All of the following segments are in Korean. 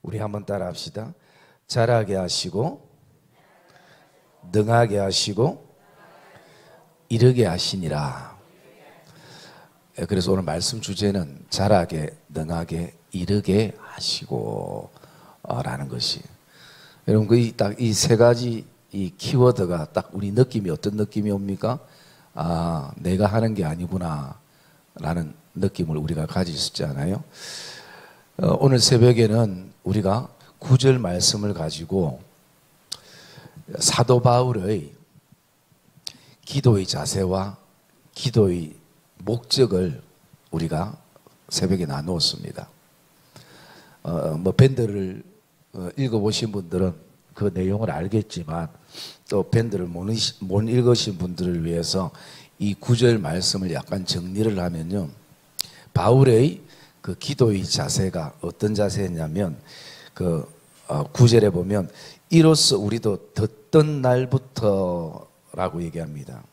우리 한번 따라 합시다. 잘하게 하시고 능하게 하시고 이르게 하시니라. 그래서 오늘 말씀 주제는 잘하게 능하게 이르게 하시고 라는 것이, 여러분 딱 이 세 가지 이 키워드가 딱 우리 느낌이 어떤 느낌이 옵니까? 아, 내가 하는 게 아니구나 라는 느낌을 우리가 가질 수 있잖아요. 오늘 새벽에는 우리가 9절 말씀을 가지고 사도 바울의 기도의 자세와 기도의 목적을 우리가 새벽에 나누었습니다. 밴드를 읽어보신 분들은 그 내용을 알겠지만 또 밴드를 못 읽으신 분들을 위해서 이 9절 말씀을 약간 정리를 하면요, 바울의 그 기도의 자세가 어떤 자세였냐면, 그 9절에 보면 이로써 우리도 듣던 날부터라고 얘기합니다.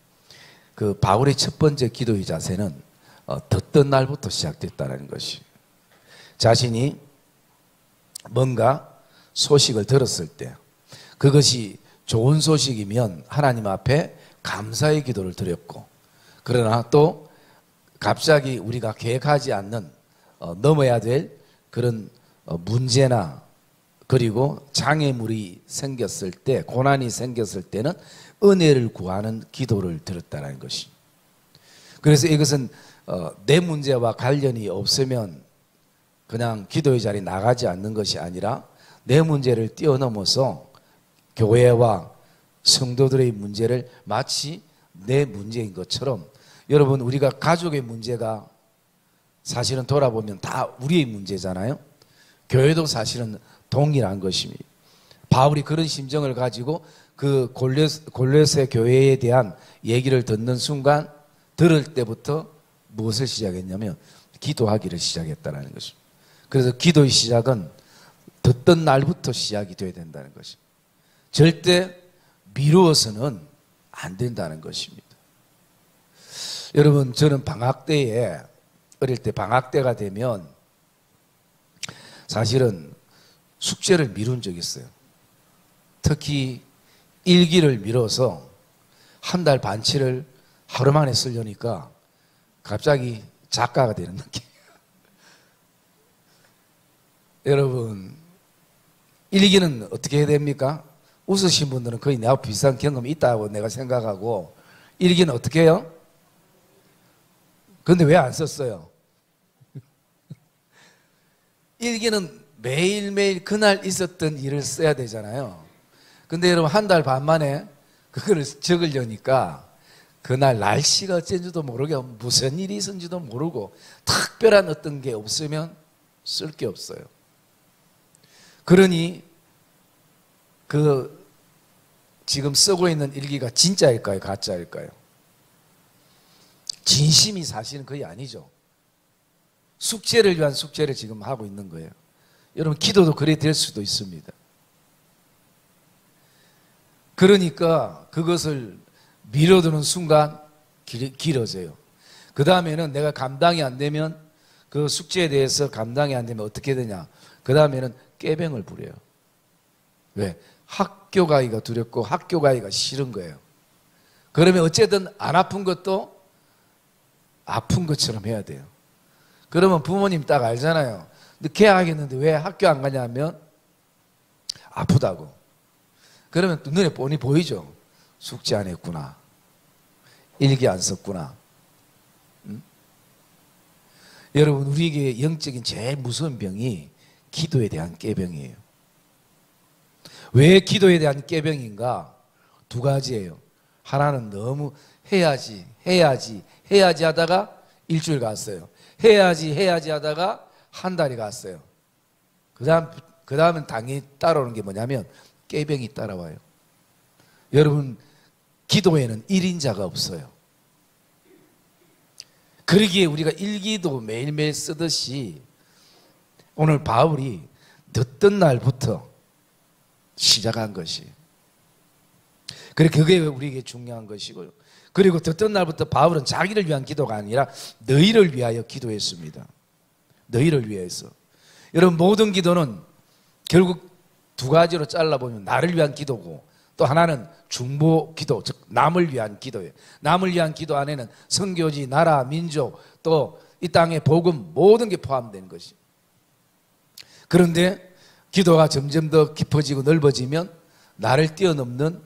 그 바울의 첫 번째 기도의 자세는 듣던 날부터 시작됐다는 것이, 자신이 뭔가 소식을 들었을 때 그것이 좋은 소식이면 하나님 앞에 감사의 기도를 드렸고, 그러나 또 갑자기 우리가 계획하지 않는 넘어야 될 그런 문제나 그리고 장애물이 생겼을 때, 고난이 생겼을 때는 은혜를 구하는 기도를 드렸다는 것이, 그래서 이것은 내 문제와 관련이 없으면 그냥 기도의 자리에 나가지 않는 것이 아니라 내 문제를 뛰어넘어서 교회와 성도들의 문제를 마치 내 문제인 것처럼, 여러분 우리가 가족의 문제가 사실은 돌아보면 다 우리의 문제잖아요. 교회도 사실은 동일한 것입니다. 바울이 그런 심정을 가지고 그 골로새 교회에 대한 얘기를 듣는 순간, 들을 때부터 무엇을 시작했냐면 기도하기를 시작했다는 것입니다. 그래서 기도의 시작은 듣던 날부터 시작이 돼야 된다는 것입니다. 절대 미루어서는 안 된다는 것입니다. 여러분, 저는 방학 때에, 어릴 때 방학 때가 되면 사실은 숙제를 미룬 적이 있어요. 특히 일기를 미뤄서 한 달 반치를 하루 만에 쓰려니까 갑자기 작가가 되는 느낌. 여러분, 일기는 어떻게 해야 됩니까? 웃으신 분들은 거의 나하고 비슷한 경험이 있다고 내가 생각하고, 일기는 어떻게 해요? 그런데 왜 안 썼어요? 일기는 매일매일 그날 있었던 일을 써야 되잖아요. 근데 여러분, 한 달 반 만에 그거를 적으려니까 그날 날씨가 어쩐지도 모르고 무슨 일이 있었는지도 모르고 특별한 어떤 게 없으면 쓸 게 없어요. 그러니 그 지금 쓰고 있는 일기가 진짜일까요? 가짜일까요? 진심이 사실은 거의 아니죠. 숙제를 위한 숙제를 지금 하고 있는 거예요. 여러분, 기도도 그래 될 수도 있습니다. 그러니까 그것을 미뤄두는 순간 길어져요. 그 다음에는 내가 감당이 안 되면, 그 숙제에 대해서 감당이 안 되면 어떻게 되냐, 그 다음에는 꾀병을 부려요. 왜? 학교 가기가 두렵고 학교 가기가 싫은 거예요. 그러면 어쨌든 안 아픈 것도 아픈 것처럼 해야 돼요. 그러면 부모님 딱 알잖아요. 늦게 하겠는데 왜 학교 안 가냐면 아프다고. 그러면 또 눈에 뻔히 보이죠. 숙제 안 했구나, 일기 안 썼구나. 응? 여러분, 우리에게 영적인 제일 무서운 병이 기도에 대한 꾀병이에요. 왜 기도에 대한 꾀병인가? 두 가지예요. 하나는 너무 해야지 하다가 일주일 갔어요. 해야지 하다가 한 달이 갔어요. 그 다음은 당연히 따라오는 게 뭐냐면 꾀병이 따라와요. 여러분, 기도에는 1인자가 없어요. 그러기에 우리가 일기도 매일매일 쓰듯이 오늘 바울이 듣던 날부터 시작한 것이, 그게 우리에게 중요한 것이고요. 그리고 듣던 날부터 바울은 자기를 위한 기도가 아니라 너희를 위하여 기도했습니다. 너희를 위해서. 여러분, 모든 기도는 결국 두 가지로 잘라보면 나를 위한 기도고 또 하나는 중보 기도, 즉 남을 위한 기도예요. 남을 위한 기도 안에는 선교지, 나라, 민족, 또 이 땅의 복음 모든 게 포함되는 것이. 그런데 기도가 점점 더 깊어지고 넓어지면 나를 뛰어넘는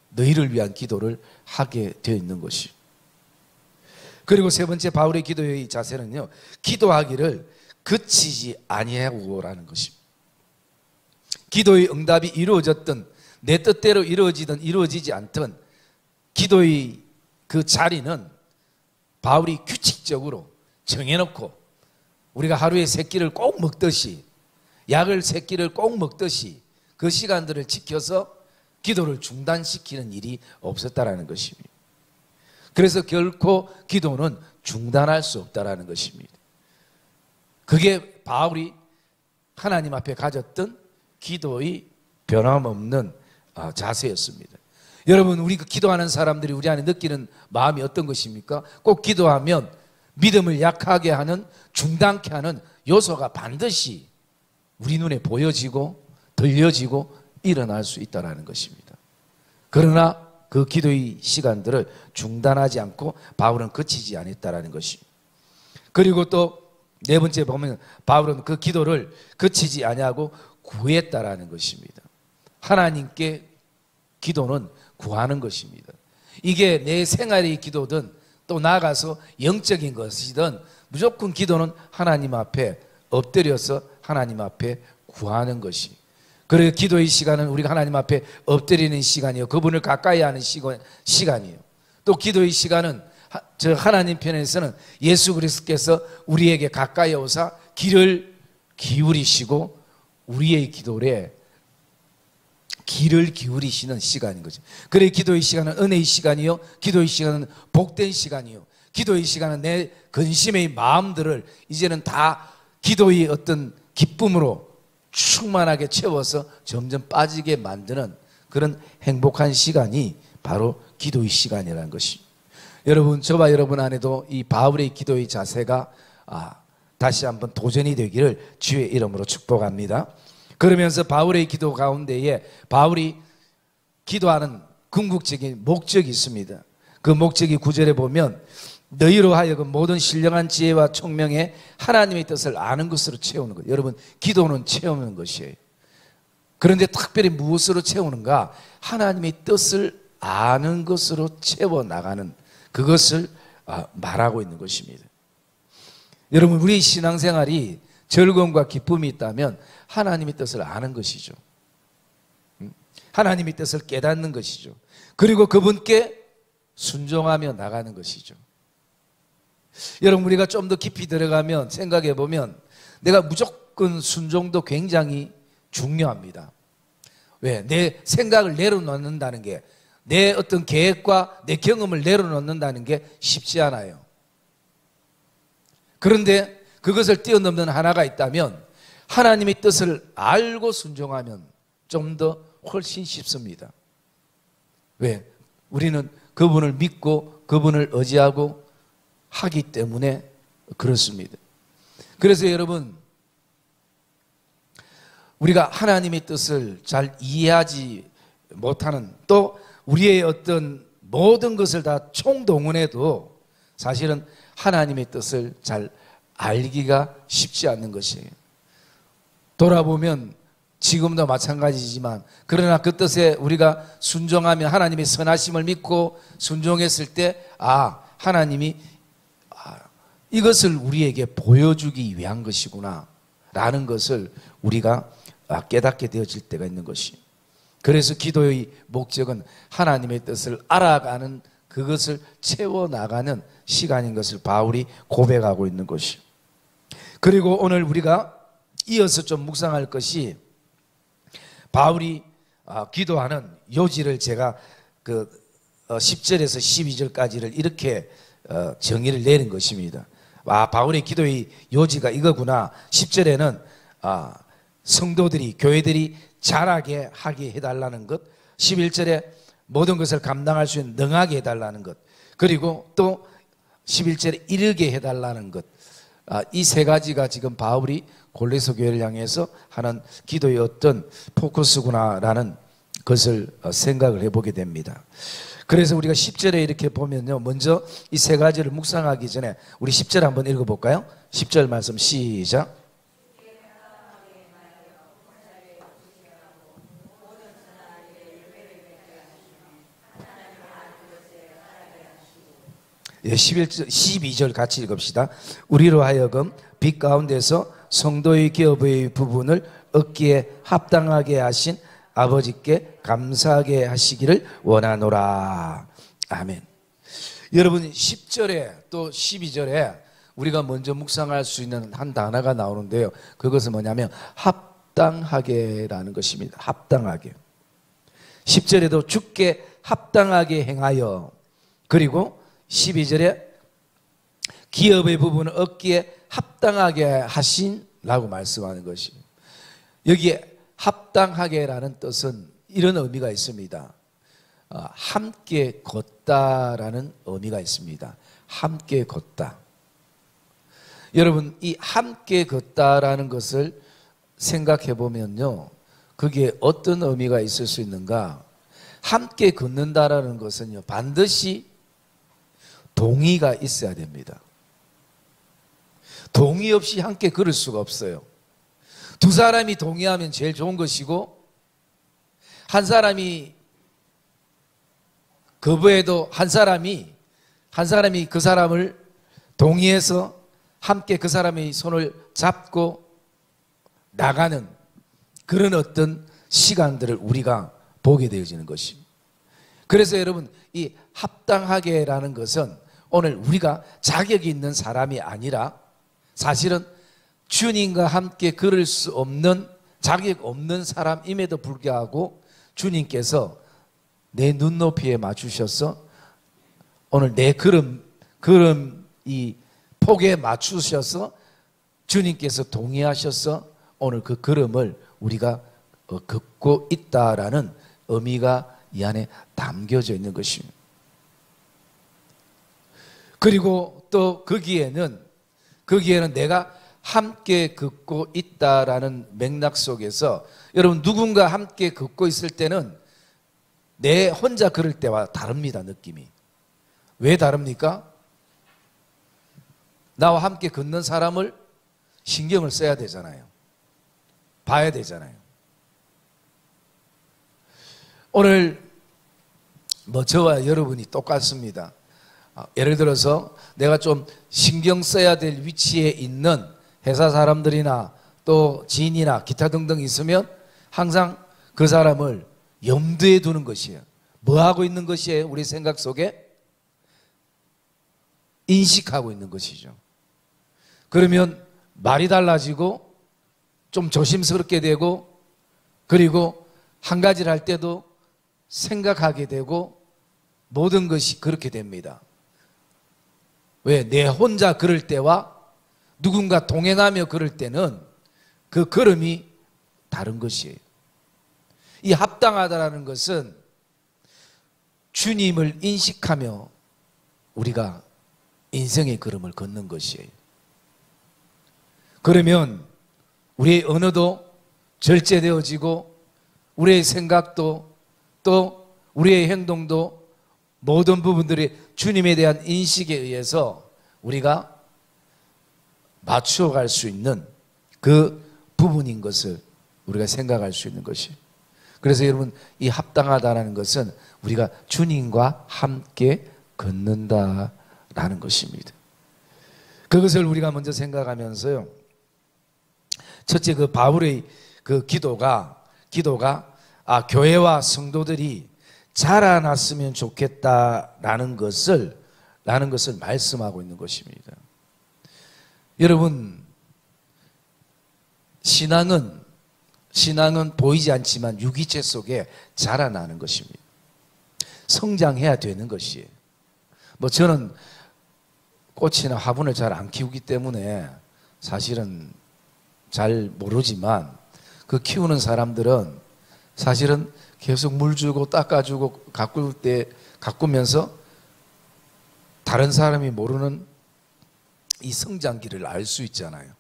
너희를 위한 기도를 하게 되어 있는 것이. 그리고 세 번째 바울의 기도의 자세는요, 기도하기를 그치지 아니하고라는 것입니다. 기도의 응답이 이루어졌든 내 뜻대로 이루어지든 이루어지지 않든 기도의 그 자리는 바울이 규칙적으로 정해놓고 우리가 하루에 세 끼를 꼭 먹듯이, 약을 세 끼를 꼭 먹듯이 그 시간들을 지켜서 기도를 중단시키는 일이 없었다라는 것입니다. 그래서 결코 기도는 중단할 수 없다라는 것입니다. 그게 바울이 하나님 앞에 가졌던 기도의 변함없는 자세였습니다. 여러분, 우리 기도하는 사람들이 우리 안에 느끼는 마음이 어떤 것입니까? 꼭 기도하면 믿음을 약하게 하는, 중단케 하는 요소가 반드시 우리 눈에 보여지고 들려지고 일어날 수 있다는 것입니다. 그러나 그 기도의 시간들을 중단하지 않고 바울은 그치지 않았다는 것입니다. 그리고 또 네 번째 보면 바울은 그 기도를 그치지 아니하고 구했다라는 것입니다. 하나님께 기도는 구하는 것입니다. 이게 내 생활의 기도든 또 나아가서 영적인 것이든 무조건 기도는 하나님 앞에 엎드려서 하나님 앞에 구하는 것이. 그래서 기도의 시간은 우리가 하나님 앞에 엎드리는 시간이요, 그분을 가까이 하는 시간이에요. 또 기도의 시간은 저 하나님 편에서는 예수 그리스도께서 우리에게 가까이 오사 귀를 기울이시고 우리의 기도에 귀를 기울이시는 시간인 거죠. 그래 기도의 시간은 은혜의 시간이요, 기도의 시간은 복된 시간이요, 기도의 시간은 내 근심의 마음들을 이제는 다 기도의 어떤 기쁨으로 충만하게 채워서 점점 빠지게 만드는 그런 행복한 시간이 바로 기도의 시간이라는 것이. 여러분, 저와 여러분 안에도 이 바울의 기도의 자세가 다시 한번 도전이 되기를 주의 이름으로 축복합니다. 그러면서 바울의 기도 가운데에 바울이 기도하는 궁극적인 목적이 있습니다. 그 목적이 9절에 보면 너희로 하여금 모든 신령한 지혜와 총명에 하나님의 뜻을 아는 것으로 채우는 것. 여러분, 기도는 채우는 것이에요. 그런데 특별히 무엇으로 채우는가? 하나님의 뜻을 아는 것으로 채워나가는 그것을 말하고 있는 것입니다. 여러분, 우리 신앙생활이 즐거움과 기쁨이 있다면 하나님의 뜻을 아는 것이죠. 하나님의 뜻을 깨닫는 것이죠. 그리고 그분께 순종하며 나가는 것이죠. 여러분, 우리가 좀 더 깊이 들어가면 생각해 보면 내가 무조건 순종도 굉장히 중요합니다. 왜? 내 생각을 내려놓는다는 게, 내 어떤 계획과 내 경험을 내려놓는다는 게 쉽지 않아요. 그런데 그것을 뛰어넘는 하나가 있다면 하나님의 뜻을 알고 순종하면 좀 더 훨씬 쉽습니다. 왜? 우리는 그분을 믿고 그분을 의지하고 하기 때문에 그렇습니다. 그래서 여러분, 우리가 하나님의 뜻을 잘 이해하지 못하는, 또 우리의 어떤 모든 것을 다 총동원해도 사실은 하나님의 뜻을 잘 알기가 쉽지 않는 것이에요. 돌아보면 지금도 마찬가지지만, 그러나 그 뜻에 우리가 순종하면 하나님의 선하심을 믿고 순종했을 때 하나님이 이것을 우리에게 보여주기 위한 것이구나 라는 것을 우리가 깨닫게 되어질 때가 있는 것이. 그래서 기도의 목적은 하나님의 뜻을 알아가는, 그것을 채워나가는 시간인 것을 바울이 고백하고 있는 것이. 그리고 오늘 우리가 이어서 좀 묵상할 것이 바울이 기도하는 요지를 제가 그 10절에서 12절까지를 이렇게 정의를 내린 것입니다. 바울의 기도의 요지가 이거구나. 10절에는 성도들이, 교회들이 잘하게 하게 해달라는 것, 11절에 모든 것을 감당할 수 있는 능하게 해달라는 것, 그리고 또 11절에 이르게 해달라는 것, 이 세 가지가 지금 바울이 골로새 교회를 향해서 하는 기도의 어떤 포커스구나라는 것을 생각을 해보게 됩니다. 그래서 우리가 10절에 이렇게 보면요, 먼저 이 세 가지를 묵상하기 전에 우리 10절 한번 읽어볼까요? 10절 말씀 시작. 예, 12절 같이 읽읍시다. 우리로 하여금 빛 가운데서 성도의 기업의 부분을 얻기에 합당하게 하신 아버지께 감사하게 하시기를 원하노라. 아멘. 여러분 10절에 또 12절에 우리가 먼저 묵상할 수 있는 한 단어가 나오는데요, 그것은 뭐냐면 합당하게라는 것입니다. 합당하게. 10절에도 주께 합당하게 행하여, 그리고 12절에 기업의 부분을 얻기에 합당하게 하신라고 말씀하는 것입니다. 여기에 합당하게라는 뜻은 이런 의미가 있습니다. 함께 걷다라는 의미가 있습니다. 함께 걷다. 여러분, 이 함께 걷다라는 것을 생각해 보면요, 그게 어떤 의미가 있을 수 있는가? 함께 걷는다라는 것은요, 반드시 동의가 있어야 됩니다. 동의 없이 함께 걸을 수가 없어요. 두 사람이 동의하면 제일 좋은 것이고, 한 사람이 거부해도 한 사람이 그 사람을 동의해서 함께 그 사람의 손을 잡고 나가는 그런 어떤 시간들을 우리가 보게 되어지는 것입니다. 그래서 여러분, 이 합당하게라는 것은 오늘 우리가 자격이 있는 사람이 아니라 사실은 주님과 함께 걸을 수 없는, 자격 없는 사람임에도 불구하고 주님께서 내 눈높이에 맞추셔서 오늘 내 걸음 이 폭에 맞추셔서 주님께서 동의하셔서 오늘 그 걸음을 우리가 걷고 있다라는 의미가 이 안에 담겨져 있는 것입니다. 그리고 또 거기에는 내가 함께 걷고 있다라는 맥락 속에서 여러분, 누군가 함께 걷고 있을 때는 내 혼자 걸을 때와 다릅니다. 느낌이. 왜 다릅니까? 나와 함께 걷는 사람을 신경을 써야 되잖아요. 봐야 되잖아요. 오늘 저와 여러분이 똑같습니다. 예를 들어서 내가 좀 신경 써야 될 위치에 있는 회사 사람들이나 또 지인이나 기타 등등 있으면 항상 그 사람을 염두에 두는 것이에요. 뭐 하고 있는 것이에요? 우리 생각 속에 인식하고 있는 것이죠. 그러면 말이 달라지고 좀 조심스럽게 되고, 그리고 한 가지를 할 때도 생각하게 되고, 모든 것이 그렇게 됩니다. 왜? 내 혼자 걸을 때와 누군가 동행하며 걸을 때는 그 걸음이 다른 것이에요. 이 합당하다라는 것은 주님을 인식하며 우리가 인생의 걸음을 걷는 것이에요. 그러면 우리의 언어도 절제되어지고, 우리의 생각도 또 우리의 행동도 모든 부분들이 주님에 대한 인식에 의해서 우리가 맞추어갈 수 있는 그 부분인 것을 우리가 생각할 수 있는 것이에요. 그래서 여러분, 이 합당하다라는 것은 우리가 주님과 함께 걷는다라는 것입니다. 그것을 우리가 먼저 생각하면서요, 첫째, 그 바울의 그 기도가 교회와 성도들이 자라났으면 좋겠다라는 것을 말씀하고 있는 것입니다. 여러분, 신앙은 보이지 않지만 유기체 속에 자라나는 것입니다. 성장해야 되는 것이에요. 저는 꽃이나 화분을 잘 안 키우기 때문에 사실은 잘 모르지만, 그 키우는 사람들은 사실은 계속 물 주고 닦아주고 가꾸면서 다른 사람이 모르는 이 성장기를 알 수 있잖아요.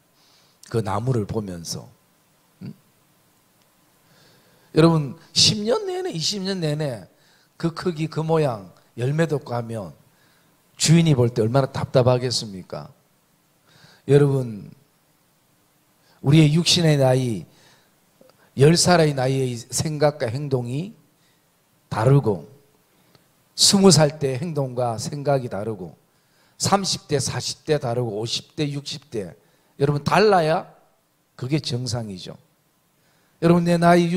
그 나무를 보면서. 여러분 10년 내내 20년 내내 그 크기 그 모양 열매도 없고 하면 주인이 볼 때 얼마나 답답하겠습니까? 여러분 우리의 육신의 나이 10살의 나이의 생각과 행동이 다르고 20살 때 행동과 생각이 다르고 30대 40대 다르고 50대 60대 여러분 달라야 그게 정상이죠. 여러분 내 나이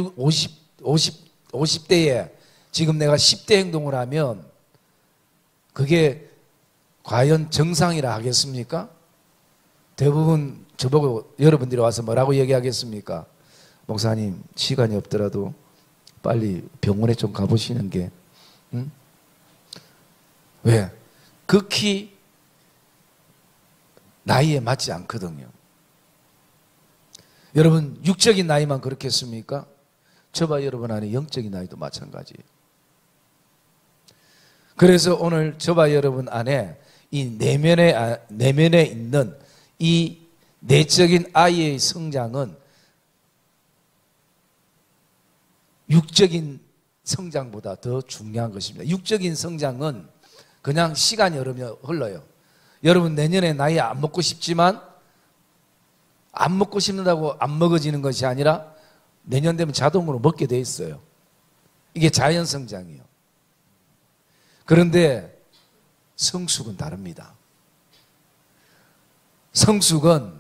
50대에 지금 내가 10대 행동을 하면 그게 과연 정상이라 하겠습니까? 대부분 저보고 여러분들이 와서 뭐라고 얘기하겠습니까? 목사님 시간이 없더라도 빨리 병원에 좀 가보시는 게 왜? 극히 나이에 맞지 않거든요. 여러분 육적인 나이만 그렇겠습니까? 저와 여러분 안에 영적인 나이도 마찬가지예요. 그래서 오늘 저와 여러분 안에 이 내면에 있는 이 내적인 아이의 성장은 육적인 성장보다 더 중요한 것입니다. 육적인 성장은 그냥 시간이 흘러요. 여러분 내년에 나이 안 먹고 싶지만 안 먹고 싶는다고 안 먹어지는 것이 아니라 내년 되면 자동으로 먹게 돼 있어요. 이게 자연 성장이에요. 그런데 성숙은 다릅니다. 성숙은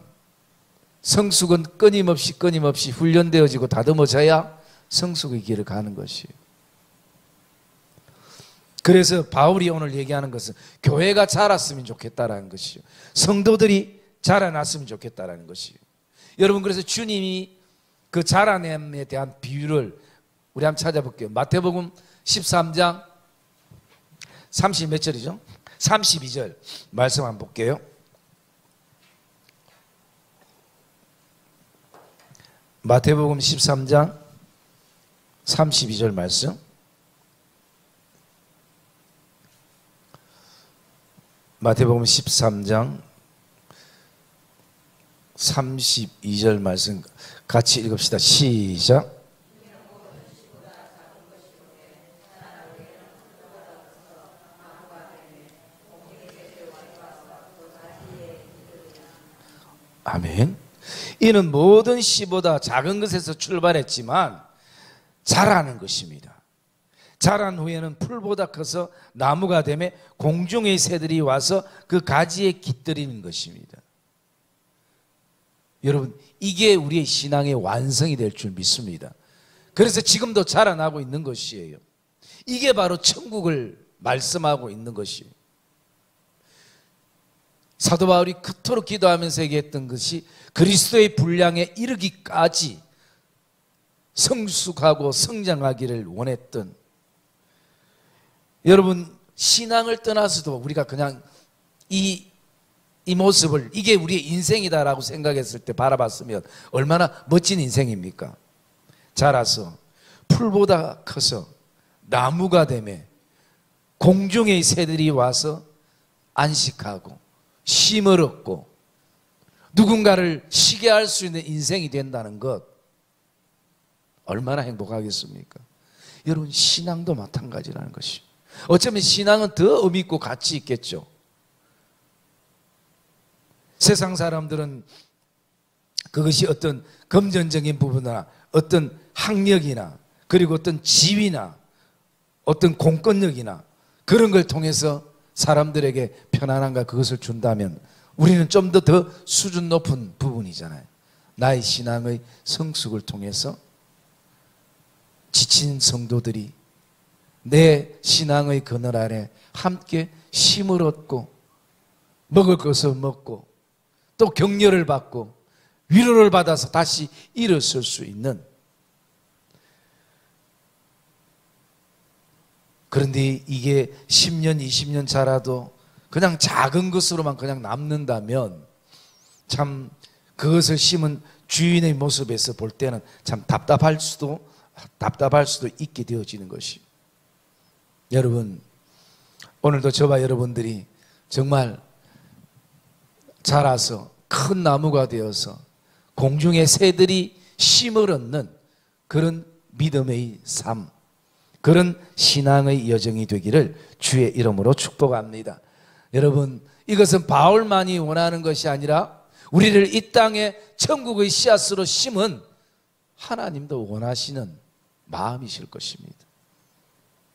끊임없이 훈련되어지고 다듬어져야 성숙의 길을 가는 것이에요. 그래서 바울이 오늘 얘기하는 것은 교회가 자랐으면 좋겠다라는 것이요. 성도들이 자라났으면 좋겠다라는 것이요. 여러분 그래서 주님이 그 자라남에 대한 비유를 우리 한번 찾아볼게요. 마태복음 13장 30 몇 절이죠? 32절 말씀 한번 볼게요. 마태복음 13장 32절 말씀. 마태복음 13장 32절 말씀 같이 읽읍시다. 시작. 아멘. 이는 모든 씨보다 작은 것에서 출발했지만 자라는 것입니다. 자란 후에는 풀보다 커서 나무가 되며 공중의 새들이 와서 그 가지에 깃들이는 것입니다. 여러분 이게 우리의 신앙의 완성이 될 줄 믿습니다. 그래서 지금도 자라나고 있는 것이에요. 이게 바로 천국을 말씀하고 있는 것이에요. 사도 바울이 그토록 기도하면서 얘기했던 것이 그리스도의 분량에 이르기까지 성숙하고 성장하기를 원했던, 여러분 신앙을 떠나서도 우리가 그냥 이 모습을 이게 우리의 인생이다라고 생각했을 때 바라봤으면 얼마나 멋진 인생입니까? 자라서 풀보다 커서 나무가 되며 공중의 새들이 와서 안식하고 쉼을 얻고 누군가를 쉬게 할 수 있는 인생이 된다는 것, 얼마나 행복하겠습니까? 여러분 신앙도 마찬가지라는 것이, 어쩌면 신앙은 더 의미 있고 가치 있겠죠. 세상 사람들은 그것이 어떤 금전적인 부분이나 어떤 학력이나 그리고 어떤 지위나 어떤 공권력이나 그런 걸 통해서 사람들에게 편안함과 그것을 준다면 우리는 좀 더 수준 높은 부분이잖아요. 나의 신앙의 성숙을 통해서 지친 성도들이 내 신앙의 그늘 아래 함께 쉼을 얻고 먹을 것을 먹고 또 격려를 받고 위로를 받아서 다시 일어설 수 있는, 그런데 이게 10년 20년 자라도 그냥 작은 것으로만 그냥 남는다면 참 그것을 심은 주인의 모습에서 볼 때는 참 답답할 수도 있게 되어지는 것이, 여러분 오늘도 저와 여러분들이 정말 자라서 큰 나무가 되어서 공중의 새들이 쉼을 얻는 그런 믿음의 삶, 그런 신앙의 여정이 되기를 주의 이름으로 축복합니다. 여러분, 이것은 바울만이 원하는 것이 아니라 우리를 이 땅에 천국의 씨앗으로 심은 하나님도 원하시는 마음이실 것입니다.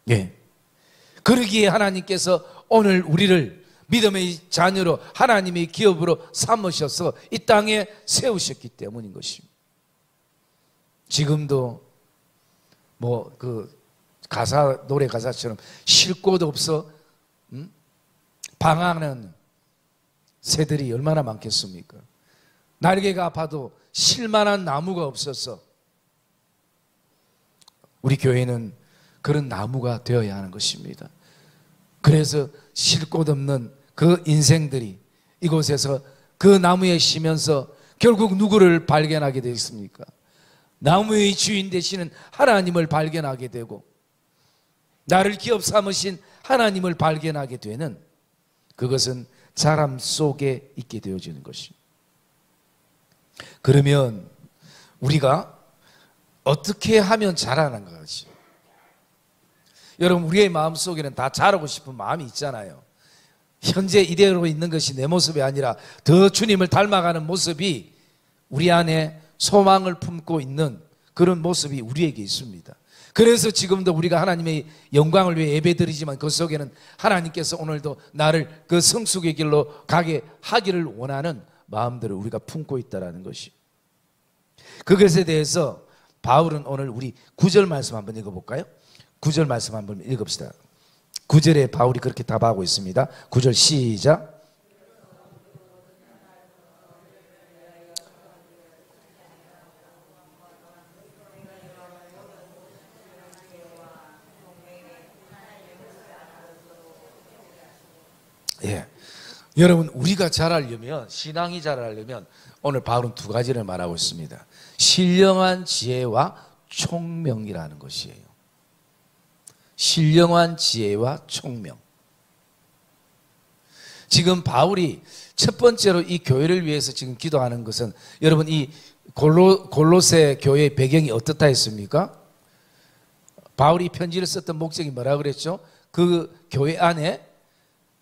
예. 그러기에 하나님께서 오늘 우리를 믿음의 자녀로 하나님의 기업으로 삼으셔서 이 땅에 세우셨기 때문인 것입니다. 지금도 노래 가사처럼 쉴 곳 없어 방황하는 새들이 얼마나 많겠습니까? 날개가 아파도 쉴 만한 나무가 없어서 우리 교회는 그런 나무가 되어야 하는 것입니다. 그래서 쉴 곳 없는 그 인생들이 이곳에서 그 나무에 쉬면서 결국 누구를 발견하게 되겠습니까? 나무의 주인 되시는 하나님을 발견하게 되고 나를 기업 삼으신 하나님을 발견하게 되는, 그것은 자람 속에 있게 되어지는 것입니다. 그러면 우리가 어떻게 하면 자라는 것이? 여러분, 우리의 마음속에는 다 자라고 싶은 마음이 있잖아요. 현재 이대로 있는 것이 내 모습이 아니라 더 주님을 닮아가는 모습이 우리 안에 소망을 품고 있는 그런 모습이 우리에게 있습니다. 그래서 지금도 우리가 하나님의 영광을 위해 예배드리지만 그 속에는 하나님께서 오늘도 나를 그 성숙의 길로 가게 하기를 원하는 마음들을 우리가 품고 있다는 것이, 그것에 대해서 바울은 오늘 우리 9절 말씀 한번 읽어볼까요? 9절 말씀 한번 읽읍시다. 9절에 바울이 그렇게 답하고 있습니다. 9절 시작. 예. 여러분, 우리가 자라려면, 신앙이 자라려면 오늘 바울은 두 가지를 말하고 있습니다. 신령한 지혜와 총명이라는 것이에요. 신령한 지혜와 총명. 지금 바울이 첫 번째로 이 교회를 위해서 지금 기도하는 것은, 여러분, 이 골로새 교회의 배경이 어떻다 했습니까? 바울이 편지를 썼던 목적이 뭐라 그랬죠? 그 교회 안에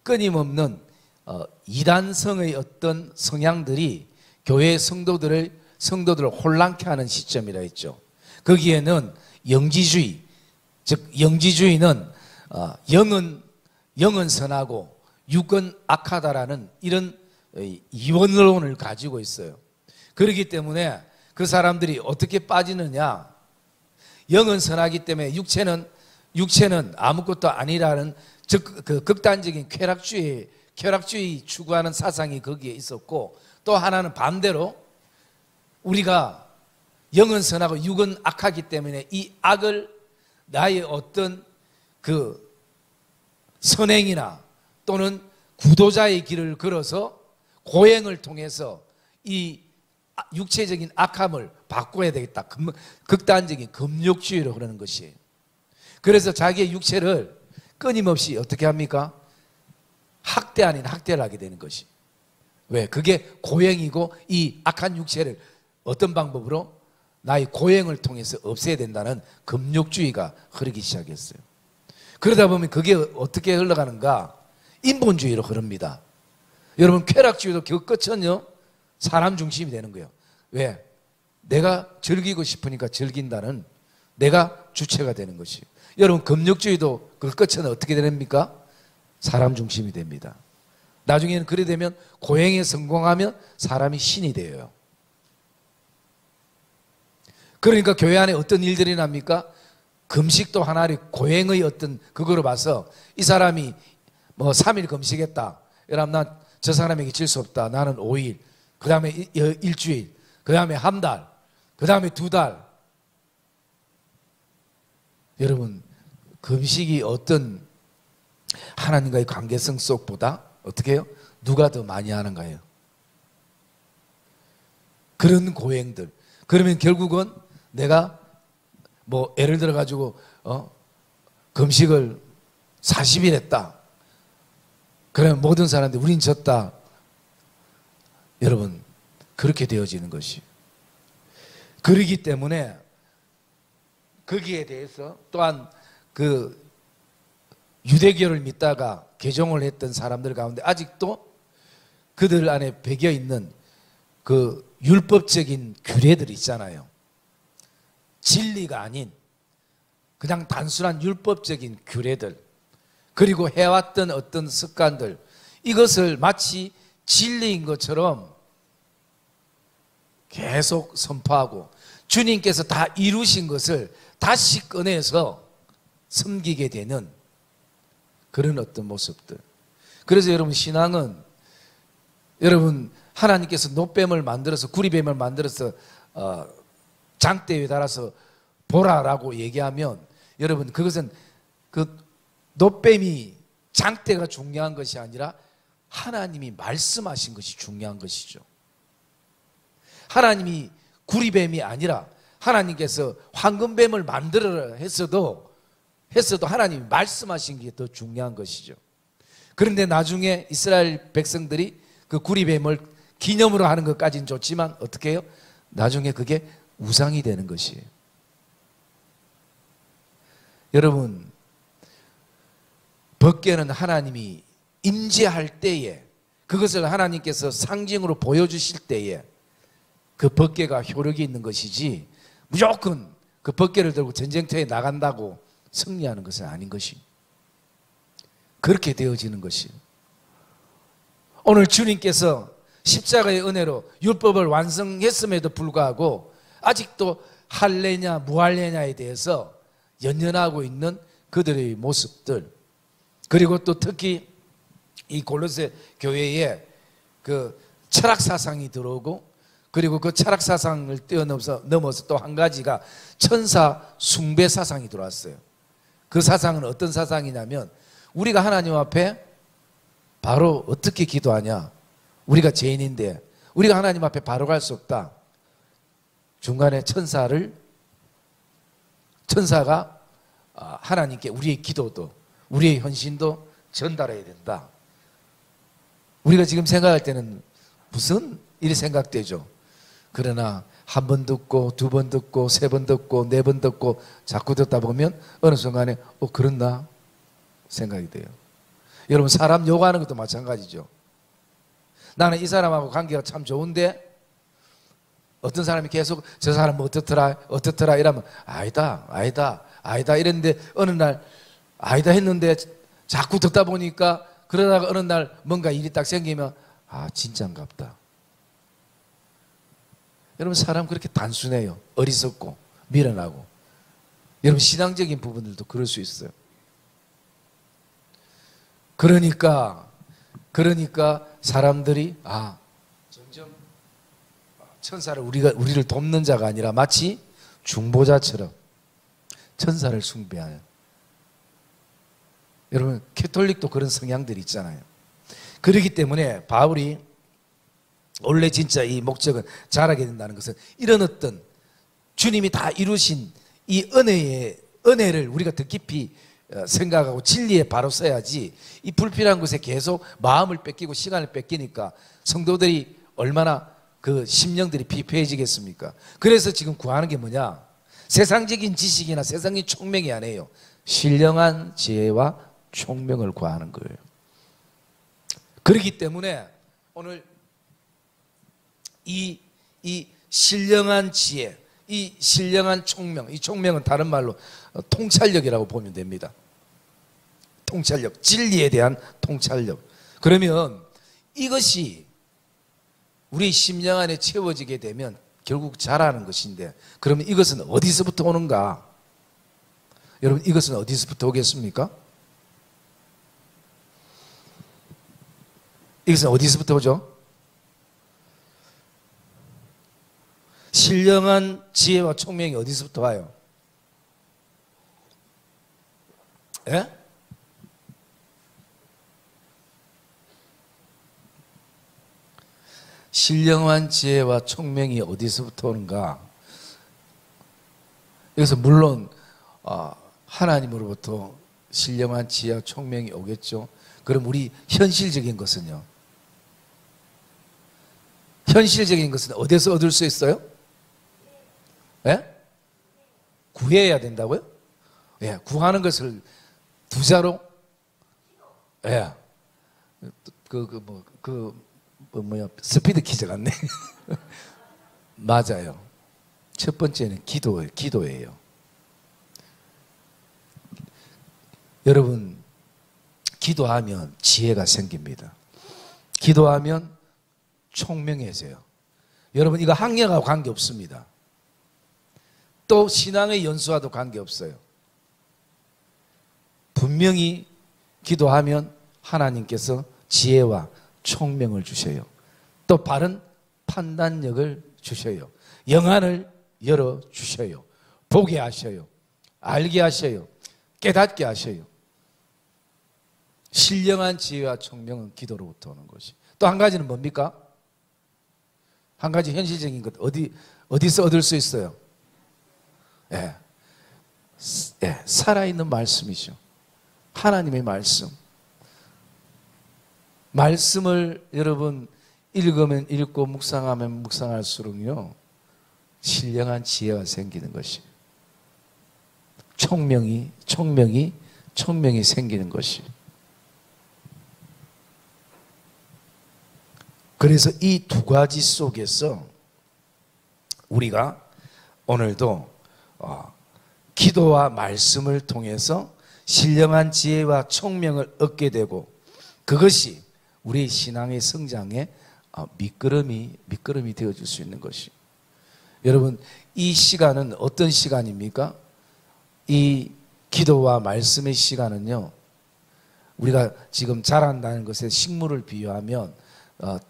끊임없는 이단성의 어떤 성향들이 교회 성도들을 혼란케 하는 시점이라 했죠. 거기에는 영지주의, 즉 영지주의는 영은 선하고 육은 악하다라는 이런 이원론을 가지고 있어요. 그렇기 때문에 그 사람들이 어떻게 빠지느냐, 영은 선하기 때문에 육체는 아무것도 아니라는, 즉 그 극단적인 쾌락주의 추구하는 사상이 거기에 있었고, 또 하나는 반대로 우리가 영은 선하고 육은 악하기 때문에 이 악을 나의 어떤 그 선행이나 또는 구도자의 길을 걸어서 고행을 통해서 이 육체적인 악함을 바꿔야 되겠다. 극단적인 금욕주의로 그러는 것이에요. 그래서 자기의 육체를 끊임없이 어떻게 합니까? 학대 아닌 학대를 하게 되는 것이. 왜? 그게 고행이고 이 악한 육체를 어떤 방법으로? 나의 고행을 통해서 없애야 된다는 금욕주의가 흐르기 시작했어요. 그러다 보면 그게 어떻게 흘러가는가? 인본주의로 흐릅니다. 여러분, 쾌락주의도 그 끝은요, 사람 중심이 되는 거예요. 왜? 내가 즐기고 싶으니까 즐긴다는 내가 주체가 되는 것이에요. 여러분, 금욕주의도 그 끝은 어떻게 됩니까? 사람 중심이 됩니다. 나중에는 그래 되면 고행에 성공하면 사람이 신이 돼요. 그러니까 교회 안에 어떤 일들이 납니까? 금식도 하나의 고행의 어떤 그거로 봐서 이 사람이 3일 금식했다. 여러분, 난 저 사람에게 질 수 없다. 나는 5일, 그 다음에 일주일, 그 다음에 한 달, 그 다음에 2달. 여러분, 금식이 어떤 하나님과의 관계성 속보다 어떻게 해요? 누가 더 많이 하는가요? 그런 고행들. 그러면 결국은 내가 예를 들어 가지고 금식을 40일 했다. 그러면 모든 사람들이 우린 졌다. 여러분, 그렇게 되어지는 것이. 그러기 때문에 거기에 대해서 또한 그 유대교를 믿다가 개종을 했던 사람들 가운데 아직도 그들 안에 배겨 있는 그 율법적인 규례들이 있잖아요. 진리가 아닌 그냥 단순한 율법적인 규례들, 그리고 해왔던 어떤 습관들, 이것을 마치 진리인 것처럼 계속 선포하고 주님께서 다 이루신 것을 다시 꺼내서 섬기게 되는 그런 어떤 모습들. 그래서 여러분, 신앙은 여러분 하나님께서 노뱀을 만들어서, 구리뱀을 만들어서 장대에 달아서 보라라고 얘기하면, 여러분 그것은 그 노뱀이, 장대가 중요한 것이 아니라 하나님이 말씀하신 것이 중요한 것이죠. 하나님이 구리뱀이 아니라 하나님께서 황금뱀을 만들어라 했어도 하나님이 말씀하신 게 더 중요한 것이죠. 그런데 나중에 이스라엘 백성들이 그 구리뱀을 기념으로 하는 것까지는 좋지만 어떻게 해요? 나중에 그게 우상이 되는 것이에요. 여러분, 법궤는 하나님이 임재할 때에, 그것을 하나님께서 상징으로 보여주실 때에 그 법궤가 효력이 있는 것이지, 무조건 그 법궤를 들고 전쟁터에 나간다고 승리하는 것은 아닌 것이, 그렇게 되어지는 것이. 오늘 주님께서 십자가의 은혜로 율법을 완성했음에도 불구하고 아직도 할례냐 무할례냐에 대해서 연연하고 있는 그들의 모습들, 그리고 또 특히 이 골로새 교회에 그 철학 사상이 들어오고, 그리고 그 철학 사상을 뛰어넘어서 또 한 가지가 천사 숭배 사상이 들어왔어요. 그 사상은 어떤 사상이냐면, 우리가 하나님 앞에 바로 어떻게 기도하냐, 우리가 죄인인데 우리가 하나님 앞에 바로 갈 수 없다. 중간에 천사가 하나님께 우리의 기도도, 우리의 헌신도 전달해야 된다. 우리가 지금 생각할 때는 무슨 일이 생각되죠. 그러나 한 번 듣고 두 번 듣고 세 번 듣고 네 번 듣고 자꾸 듣다 보면 어느 순간에 그렇나 생각이 돼요. 여러분, 사람 욕하는 것도 마찬가지죠. 나는 이 사람하고 관계가 참 좋은데 어떤 사람이 계속 저 사람 어떻더라 이러면 아니다 이랬는데, 어느 날 아니다 했는데 자꾸 듣다 보니까, 그러다가 어느 날 뭔가 일이 딱 생기면 진짠갑다. 여러분, 사람 그렇게 단순해요. 어리석고 미련하고. 여러분, 신앙적인 부분들도 그럴 수 있어요. 그러니까 사람들이 점점 천사를, 우리를 돕는 자가 아니라 마치 중보자처럼 천사를 숭배하는. 여러분, 캐톨릭도 그런 성향들이 있잖아요. 그렇기 때문에 바울이 원래 진짜 이 목적은 잘하게 된다는 것은, 이런 어떤 주님이 다 이루신 이 은혜를 우리가 더 깊이 생각하고 진리에 바로 서야지, 이 불필요한 것에 계속 마음을 뺏기고 시간을 뺏기니까 성도들이 얼마나 그 심령들이 피폐해지겠습니까? 그래서 지금 구하는 게 뭐냐? 세상적인 지식이나 세상적인 총명이 아니에요. 신령한 지혜와 총명을 구하는 거예요. 그렇기 때문에 오늘 이 신령한 지혜, 이 신령한 총명, 이 총명은 다른 말로 통찰력이라고 보면 됩니다. 통찰력, 진리에 대한 통찰력. 그러면 이것이 우리 심령 안에 채워지게 되면 결국 잘하는 것인데, 그러면 이것은 어디서부터 오는가? 여러분, 이것은 어디서부터 오겠습니까? 이것은 어디서부터 오죠? 신령한 지혜와 총명이 어디서부터 와요? 예? 신령한 지혜와 총명이 어디서부터 오는가? 여기서 물론 하나님으로부터 신령한 지혜와 총명이 오겠죠. 그럼 우리 현실적인 것은요? 현실적인 것은 어디서 얻을 수 있어요? 예? 구해야 된다고요? 예, 구하는 것을 두자로? 예. 스피드 퀴즈 같네. 맞아요. 첫 번째는 기도예요. 여러분, 기도하면 지혜가 생깁니다. 기도하면 총명해져요. 여러분, 이거 학력하고 관계없습니다. 또 신앙의 연수와도 관계없어요. 분명히 기도하면 하나님께서 지혜와 총명을 주셔요. 또 바른 판단력을 주셔요. 영안을 열어주셔요. 보게 하셔요. 알게 하셔요. 깨닫게 하셔요. 신령한 지혜와 총명은 기도로부터 오는 것이. 또 한 가지는 뭡니까? 한 가지 현실적인 것 어디서 얻을 수 있어요? 예, 살아있는 말씀이죠. 하나님의 말씀. 말씀을 여러분 읽으면 읽고 묵상하면 묵상할수록요 신령한 지혜가 생기는 것이. 총명이 생기는 것이. 그래서 이 두 가지 속에서 우리가 오늘도 기도와 말씀을 통해서 신령한 지혜와 총명을 얻게 되고 그것이 우리 신앙의 성장에 밑거름이 되어줄 수 있는 것이. 여러분, 이 시간은 어떤 시간입니까? 이 기도와 말씀의 시간은요, 우리가 지금 자란다는 것에 식물을 비유하면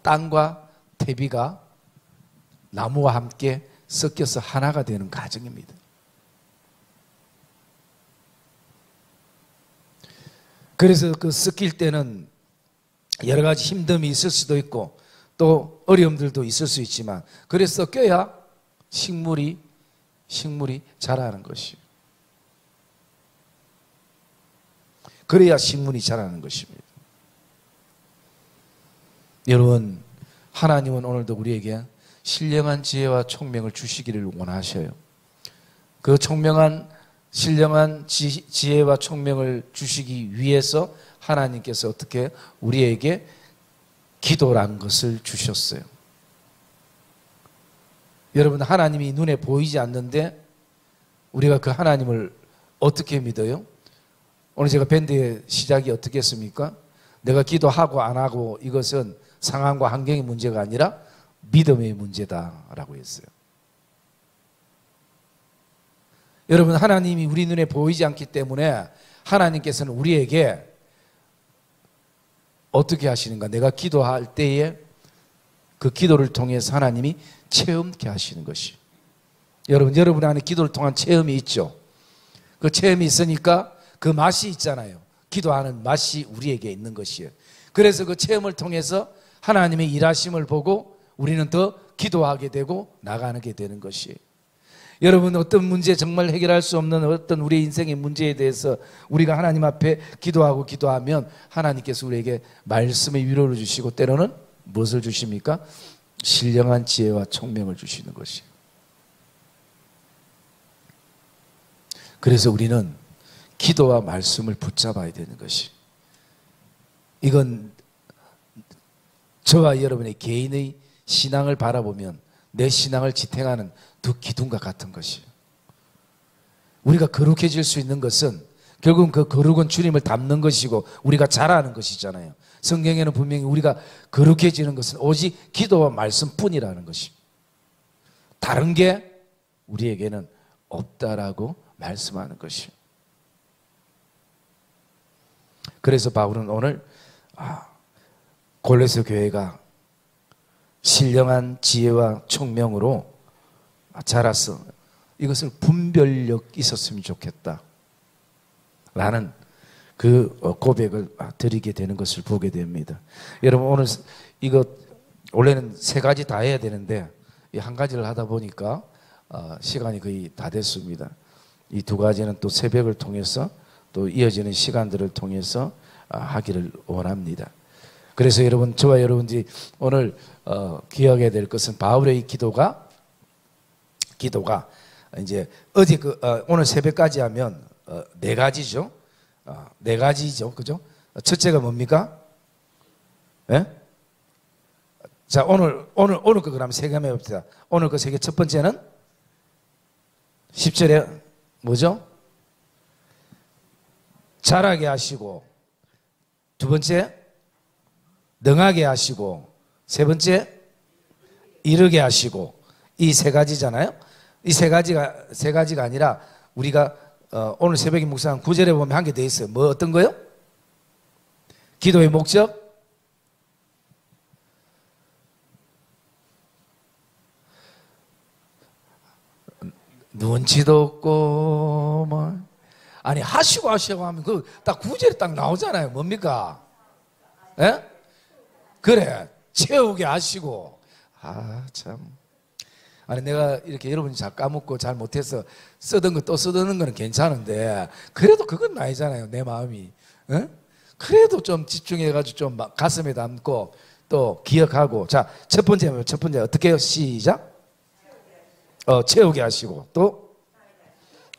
땅과 퇴비가 나무와 함께 섞여서 하나가 되는 과정입니다. 그래서 그 섞일 때는 여러 가지 힘듦이 있을 수도 있고 또 어려움들도 있을 수 있지만 그래서 껴야 식물이 자라는 것이에요. 그래야 식물이 자라는 것입니다. 여러분, 하나님은 오늘도 우리에게 신령한 지혜와 총명을 주시기를 원하셔요. 그 신령한 지혜와 총명을 주시기 위해서 하나님께서 어떻게 우리에게 기도란 것을 주셨어요. 여러분, 하나님이 눈에 보이지 않는데 우리가 그 하나님을 어떻게 믿어요? 오늘 제가 밴드의 시작이 어떻게 했습니까? 내가 기도하고 안 하고 이것은 상황과 환경의 문제가 아니라 믿음의 문제다라고 했어요. 여러분, 하나님이 우리 눈에 보이지 않기 때문에 하나님께서는 우리에게 어떻게 하시는가? 내가 기도할 때에 그 기도를 통해서 하나님이 체험케 하시는 것이. 여러분 안에 기도를 통한 체험이 있죠. 그 체험이 있으니까 그 맛이 있잖아요. 기도하는 맛이 우리에게 있는 것이에요. 그래서 그 체험을 통해서 하나님의 일하심을 보고 우리는 더 기도하게 되고 나가게 되는 것이에요. 여러분, 어떤 문제, 정말 해결할 수 없는 어떤 우리 인생의 문제에 대해서 우리가 하나님 앞에 기도하면 하나님께서 우리에게 말씀의 위로를 주시고 때로는 무엇을 주십니까? 신령한 지혜와 총명을 주시는 것이에요. 그래서 우리는 기도와 말씀을 붙잡아야 되는 것이. 이건 저와 여러분의 개인의 신앙을 바라보면 내 신앙을 지탱하는 두 기둥과 같은 것이에요. 우리가 거룩해질 수 있는 것은 결국은 그 거룩은 주님을 닮는 것이고 우리가 잘하는 것이잖아요. 성경에는 분명히 우리가 거룩해지는 것은 오직 기도와 말씀뿐이라는 것입니다. 다른 게 우리에게는 없다라고 말씀하는 것이에요. 그래서 바울은 오늘 골로새 교회가 신령한 지혜와 총명으로 자라서 이것을 분별력 있었으면 좋겠다 라는 그 고백을 드리게 되는 것을 보게 됩니다. 여러분, 오늘 이거 원래는 세 가지 다 해야 되는데 이 한 가지를 하다 보니까 시간이 거의 다 됐습니다. 이 두 가지는 또 새벽을 통해서 또 이어지는 시간들을 통해서 하기를 원합니다. 그래서 여러분, 저와 여러분들이 오늘 기억해야 될 것은 바울의 기도가 이제 어제 오늘 새벽까지 하면 네 가지죠. 네 가지죠. 그죠? 첫째가 뭡니까? 예? 자, 오늘 거 그럼 세 개 한번 해봅시다. 오늘 그 세 개 첫 번째는 10절에 뭐죠? 잘하게 하시고, 두 번째 능하게 하시고, 세 번째 이르게 하시고. 이 세 가지잖아요. 이 세 가지가 아니라 우리가 오늘 새벽에 묵상한 9절에 보면 한 개 더 있어요. 뭐 어떤 거요? 기도의 목적, 눈치도 없고 뭐 아니 하시고 하면 그 딱 9절에 딱 나오잖아요. 뭡니까? 예? 그래, 채우게 하시고. 아 참. 아니 내가 이렇게 여러분이 잘 까먹고 잘 못해서 쓰던 거 또 쓰는 거는 괜찮은데 그래도 그건 아니잖아요. 내 마음이. 예? 그래도 좀 집중해가지고 좀 가슴에 담고 또 기억하고. 자, 첫 번째 어떻게 해요? 시작. 채우게 하시고, 또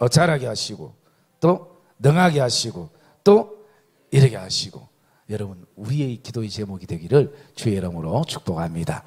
잘하게 하시고, 또 능하게 하시고, 또 이르게 하시고. 여러분, 우리의 기도의 제목이 되기를 주의 이름으로 축복합니다.